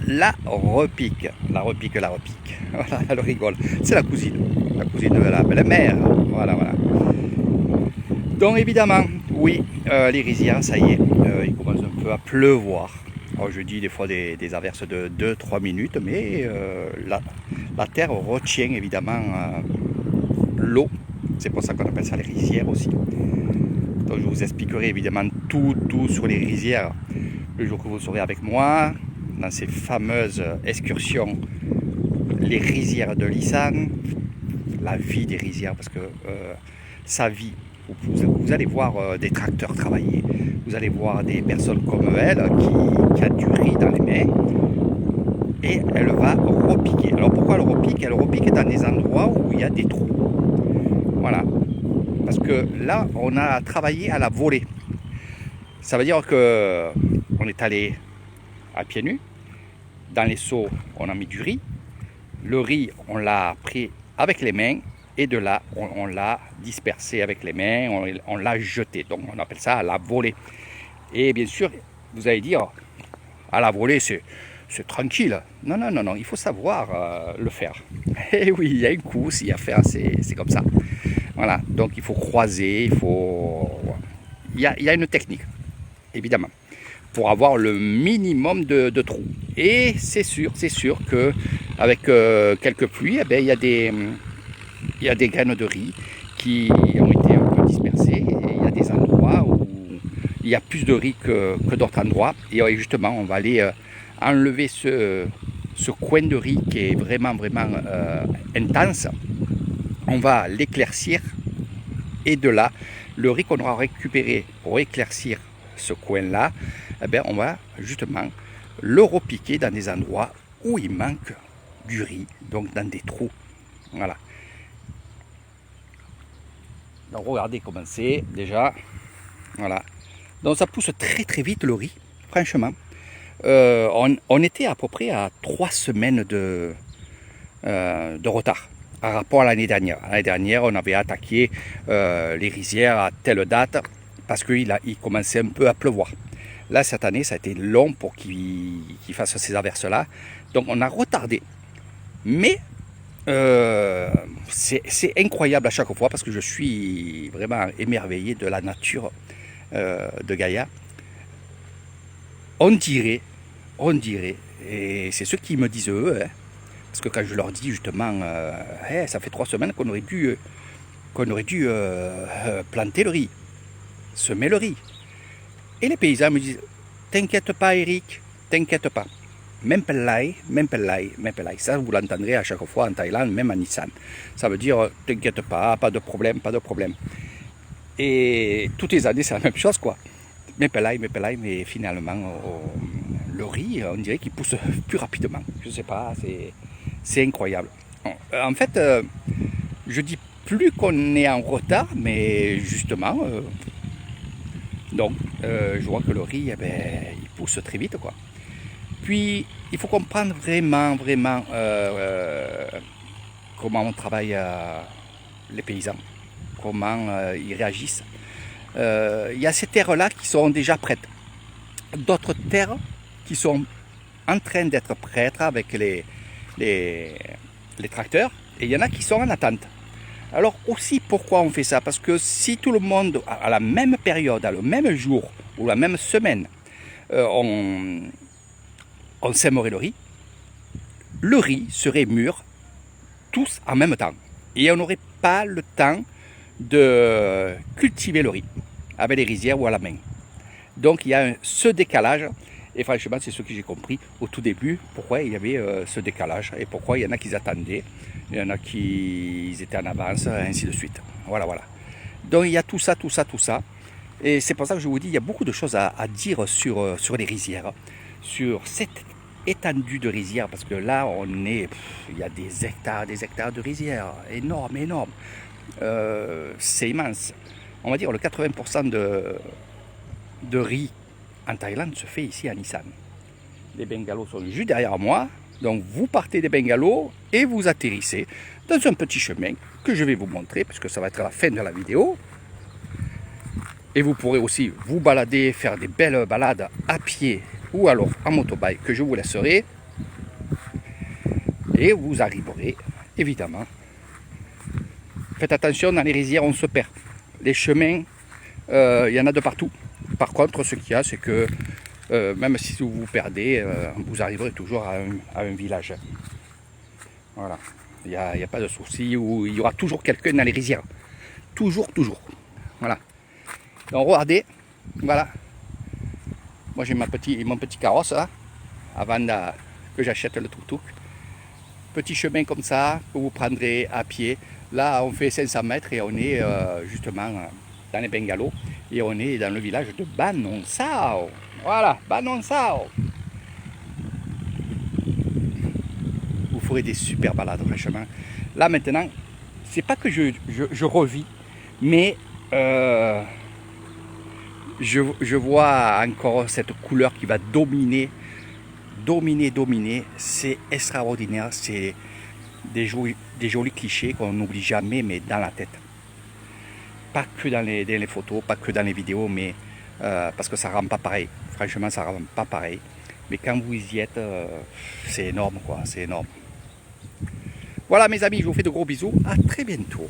la repique. La repique, la repique. Voilà, elle rigole. C'est la cousine de la belle-mère. Voilà, voilà. Donc évidemment, oui, les rizières, ça y est, il commence un peu à pleuvoir. Alors je dis des fois des averses de 2-3 minutes, mais la terre retient évidemment l'eau. C'est pour ça qu'on appelle ça les rizières aussi. Donc je vous expliquerai évidemment tout sur les rizières le jour que vous serez avec moi, dans ces fameuses excursions, les rizières de Lissane, la vie des rizières, parce que sa vie, vous allez voir des tracteurs travailler, vous allez voir des personnes comme elle qui a du riz dans les mains et elle va repiquer. Alors pourquoi elle repique? Elle repique dans des endroits où il y a des trous. Voilà. Parce que là, on a travaillé à la volée. Ça veut dire que on est allé à pieds nus. Dans les seaux, on a mis du riz. Le riz, on l'a pris avec les mains. Et de là, on l'a dispersé avec les mains, on l'a jeté. Donc on appelle ça à la volée. Et bien sûr, vous allez dire, à la volée, c'est tranquille. Non, non, non, non, il faut savoir le faire. Et oui, il y a une course, il y a à faire, c'est comme ça. Voilà, donc il faut croiser, il y a une technique, évidemment, pour avoir le minimum de trous. Et c'est sûr que avec quelques pluies, eh bien, il y a des graines de riz qui ont été un peu dispersées. Et il y a des endroits où il y a plus de riz que d'autres endroits. Et justement, on va aller enlever ce coin de riz qui est vraiment intense. On va l'éclaircir. Et de là, le riz qu'on aura récupéré pour éclaircir ce coin-là, eh bien, on va justement le repiquer dans des endroits où il manque du riz, donc dans des trous. Voilà. Donc regardez comment c'est déjà. Voilà. Donc ça pousse très vite le riz, franchement. On était à peu près à 3 semaines de retard par rapport à l'année dernière. L'année dernière, on avait attaqué les rizières à telle date parce qu'il commençait un peu à pleuvoir. Là, cette année, ça a été long pour qu'il fasse ces averses-là. Donc on a retardé. Mais c'est incroyable à chaque fois parce que je suis vraiment émerveillé de la nature de Gaïa. On dirait, et c'est ce qu'ils me disent eux, hein, parce que quand je leur dis justement, hey, ça fait 3 semaines qu'on aurait dû planter le riz, semer le riz. Et les paysans me disent, t'inquiète pas Eric, t'inquiète pas. Même pelai. Ça, vous l'entendrez à chaque fois en Thaïlande, même en Nissan. Ça veut dire, t'inquiète pas de problème. Et toutes les années, c'est la même chose, quoi. Mais finalement, le riz, on dirait qu'il pousse plus rapidement. Je sais pas, c'est incroyable. En fait, je dis plus qu'on est en retard, mais justement, donc, je vois que le riz, eh ben, il pousse très vite, quoi. Puis, il faut comprendre vraiment comment on travaille les paysans, comment ils réagissent. Il y a ces terres-là qui sont déjà prêtes. D'autres terres qui sont en train d'être prêtes avec les tracteurs. Et il y en a qui sont en attente. Alors aussi, pourquoi on fait ça? Parce que si tout le monde, à la même période, à le même jour ou la même semaine, on sèmerait le riz serait mûr tous en même temps. Et on n'aurait pas le temps de cultiver le riz avec les rizières ou à la main. Donc il y a ce décalage. Et franchement, c'est ce que j'ai compris au tout début, pourquoi il y avait ce décalage et pourquoi il y en a qui attendaient, il y en a qui étaient en avance, ainsi de suite. Voilà. Donc il y a tout ça. Et c'est pour ça que je vous dis, il y a beaucoup de choses à dire sur les rizières, sur cette étendue de rizières, parce que là, il y a des hectares de rizières, énormes. C'est immense. On va dire le 80% de riz en Thaïlande se fait ici à Nissan. Les bungalows sont juste derrière moi. Donc vous partez des bungalows et vous atterrissez dans un petit chemin que je vais vous montrer puisque ça va être la fin de la vidéo. Et vous pourrez aussi vous balader, faire des belles balades à pied ou alors en motobike que je vous laisserai. et vous arriverez, évidemment. Faites attention, dans les rizières, on se perd. Les chemins, il y en a de partout. Par contre, ce qu'il y a, c'est que même si vous vous perdez, vous arriverez toujours à un village. Voilà, il n'y a pas de souci, il y aura toujours quelqu'un dans les rizières. Toujours, toujours. Voilà. Donc regardez, voilà. Moi j'ai mon petit carrosse là, avant que j'achète le tuk-tuk. Petit chemin comme ça, que vous prendrez à pied. Là on fait 500 mètres et on est justement dans les bungalows. Et on est dans le village de Banonsao. Voilà, Banonsao. Vous ferez des super balades franchement. Là maintenant, c'est pas que je revis, mais je vois encore cette couleur qui va dominer. C'est extraordinaire. C'est des jolis clichés qu'on n'oublie jamais, mais dans la tête. Pas que dans les photos, pas que dans les vidéos, mais parce que ça rend pas pareil. Franchement, ça rend pas pareil. Mais quand vous y êtes, c'est énorme, quoi. C'est énorme. Voilà, mes amis, je vous fais de gros bisous. À très bientôt.